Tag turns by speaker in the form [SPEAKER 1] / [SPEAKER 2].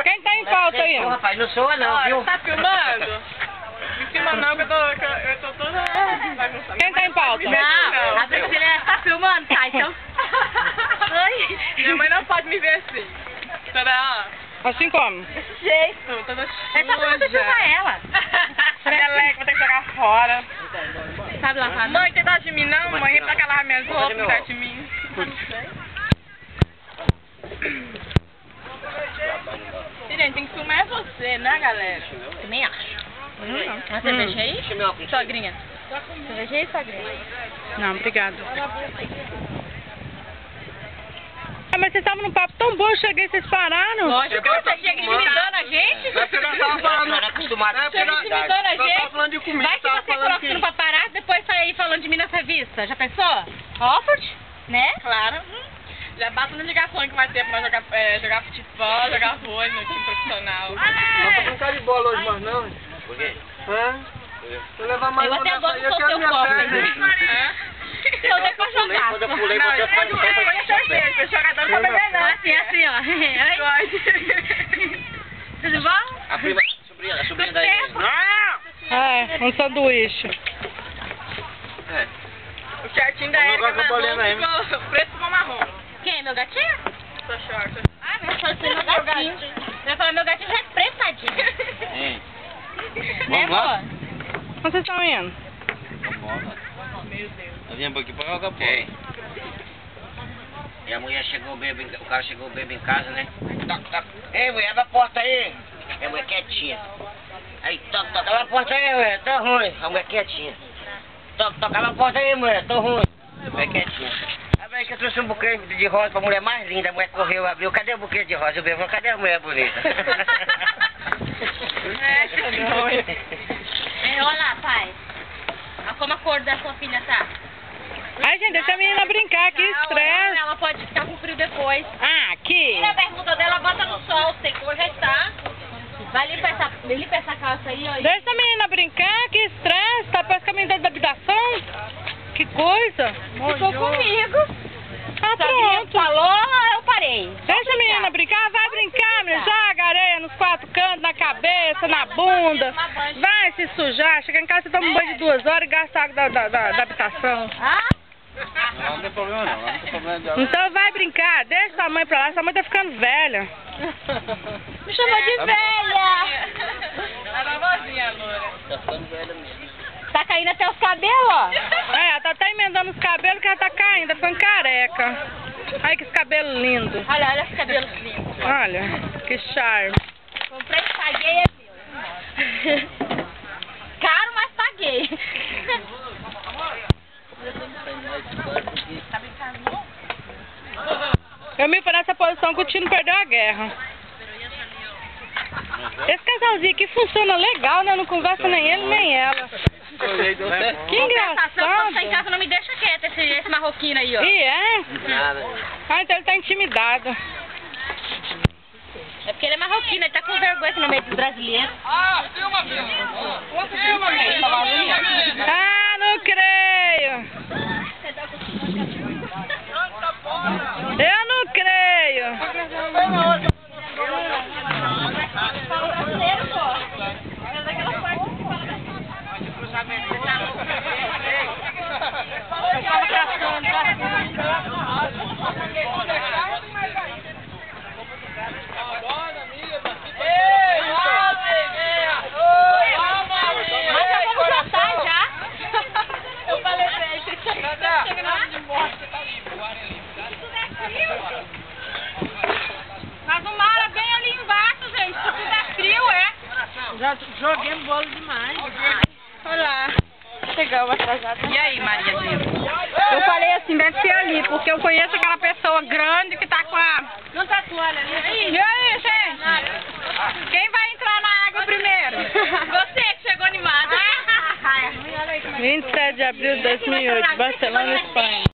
[SPEAKER 1] Quem tá em pauta aí?
[SPEAKER 2] Ô, rapaz, não sou não, viu?
[SPEAKER 3] Tá filmando? Me filma não, que eu tô toda bagunçada.
[SPEAKER 1] Quem tá em pauta?
[SPEAKER 2] Não, a Priscila tá filmando, tá? Então...
[SPEAKER 3] Oi? Minha mãe não pode me ver assim. Toda,
[SPEAKER 1] Assim como?
[SPEAKER 3] desse jeito, toda suja.
[SPEAKER 2] É só pra você filmar ela.
[SPEAKER 3] Meleca, vou ter que jogar fora.
[SPEAKER 2] Sabe lavar?
[SPEAKER 3] Mãe, tem dó de mim não, mãe? Pra que ela lava minhas roupas, não dá de mim. Gente, tem que filmar é você, né, galera?
[SPEAKER 2] Também acho.
[SPEAKER 3] Uma cerveja aí? Sogrinha. Cerveja aí, sogrinha?
[SPEAKER 1] Não, obrigado. Ah, mas vocês estavam num papo tão bom, eu cheguei e vocês pararam.
[SPEAKER 3] Lógico que você chega intimidando a gente.
[SPEAKER 2] Não é acostumado.
[SPEAKER 3] Chega intimidando a gente.
[SPEAKER 4] falando de comida,
[SPEAKER 3] Vai que você coloca tudo pra parar, depois sai aí falando de mim nessa revista. Já pensou? Offert, né? Claro. Já basta na ligação que vai ter pra nós jogar futebol, jogar vôlei no time profissional.
[SPEAKER 4] Não vou brincar de bola hoje mais não.
[SPEAKER 2] Por quê?
[SPEAKER 4] Hã? Se eu levar mais
[SPEAKER 3] Eu
[SPEAKER 4] uma
[SPEAKER 3] até
[SPEAKER 4] dessa
[SPEAKER 3] agora
[SPEAKER 4] aí,
[SPEAKER 3] não
[SPEAKER 4] eu
[SPEAKER 3] sou
[SPEAKER 4] quero
[SPEAKER 3] seu
[SPEAKER 4] minha
[SPEAKER 3] copo.
[SPEAKER 4] perna.
[SPEAKER 3] Eu dei pra jogar.
[SPEAKER 2] Quando eu pulei,
[SPEAKER 3] Não,
[SPEAKER 2] você
[SPEAKER 3] eu
[SPEAKER 2] foi
[SPEAKER 3] põe a cerveja, o jogador pra beber não. Assim, ó. Tudo bom?
[SPEAKER 2] A prima, a sobrinha da igreja.
[SPEAKER 1] É, um sanduíche.
[SPEAKER 2] É.
[SPEAKER 3] O shortinho da
[SPEAKER 4] Vamos
[SPEAKER 3] Erika
[SPEAKER 4] jogar com a bolinha aí,
[SPEAKER 3] marrom ficou preto com marrom.
[SPEAKER 2] Quem? Meu gatinho?
[SPEAKER 3] Sua short.
[SPEAKER 2] Ah, meu gatinho, meu gatinho. Eu ia falar, meu gatinho já é preto, tadinho.
[SPEAKER 4] Hein?
[SPEAKER 2] Né,
[SPEAKER 4] Vamos lá?
[SPEAKER 2] amor?
[SPEAKER 1] Onde vocês estão indo?
[SPEAKER 3] Meu Deus.
[SPEAKER 4] Eu vim aqui pra jogar bola.
[SPEAKER 2] Ok. E a mulher chegou bêbado, o cara chegou bêbado em casa, né? Toc, toc. Ei, mulher, abre a porta aí. E a mulher quietinha. Aí, toc, toc, abre a porta aí, mulher, tô ruim. A mulher quietinha. Toc, toc, abre a porta aí, mulher, tô ruim. A mulher quietinha. Abre aí que eu trouxe um buquê de rosa pra mulher mais linda. A mulher correu, abriu. Cadê o buquê de rosa? Eu bebo, cadê a mulher bonita?
[SPEAKER 3] Olha lá, pai. Olha como a cor da sua filha tá.
[SPEAKER 1] Ai, gente, deixa a menina brincar, que estresse.
[SPEAKER 3] Ela pode ficar com frio depois.
[SPEAKER 1] Ah, aqui.
[SPEAKER 3] Tira a bermuda dela, bota no sol, secou, já está. Vai limpar essa calça aí, ó.
[SPEAKER 1] Deixa a menina brincar, que estresse. Tá parece caminho da habitação. Que coisa.
[SPEAKER 3] Ficou comigo.
[SPEAKER 1] Ah,
[SPEAKER 3] Só
[SPEAKER 1] pronto.
[SPEAKER 3] falou, eu parei.
[SPEAKER 1] Deixa a menina brincar, vai brincar, meu. Joga areia nos quatro cantos, na cabeça, na bunda. Vai se sujar. Chega em casa, você toma um banho de 2 horas e gasta água da habitação.
[SPEAKER 3] Ah?
[SPEAKER 4] Não tem problema não, não tem problema de água.
[SPEAKER 1] Então vai brincar, deixa sua mãe pra lá, sua mãe tá ficando velha.
[SPEAKER 3] Me chamou de velha. A famosinha, loura.
[SPEAKER 2] Tá ficando velha mesmo.
[SPEAKER 3] Tá caindo até os cabelos, ó.
[SPEAKER 1] É, ela tá até emendando os cabelos que ela tá caindo, tá ficando careca. Ai, que esse cabelo lindo.
[SPEAKER 3] Olha esse cabelo lindo.
[SPEAKER 1] Olha, que charme.
[SPEAKER 3] Comprei, paguei, é meu. Caro, mas paguei. Tá brincando, não?
[SPEAKER 1] Eu me parece a posição que o Tino perdeu a guerra. Esse casalzinho aqui funciona legal, né? Não conversa nem ele nem ela. Que
[SPEAKER 3] Compensação, quando tá em
[SPEAKER 1] engraçado.
[SPEAKER 3] casa, não me deixa quieta esse marroquino aí, ó.
[SPEAKER 1] E é?
[SPEAKER 2] Nada.
[SPEAKER 1] Ah, então ele tá intimidado.
[SPEAKER 3] É porque ele é marroquino, ele tá com vergonha aqui no meio dos brasileiros.
[SPEAKER 4] Ah, filma, filma.
[SPEAKER 1] Ah, não creio. Eu não creio.
[SPEAKER 3] Mas o mar é bem ali embaixo, gente. Se tiver frio, é.
[SPEAKER 1] Já joguei bolo demais.
[SPEAKER 3] Olá. Chegamos atrasada. E aí, Mariazinha?
[SPEAKER 1] Eu falei assim, deve ser ali, porque eu conheço aquela pessoa grande que tá com a...
[SPEAKER 3] Não tá toalha ali?
[SPEAKER 1] E aí, gente? Quem vai entrar na água primeiro?
[SPEAKER 3] Você que chegou animada.
[SPEAKER 1] 27 de abril de 2008, Barcelona, Espanha.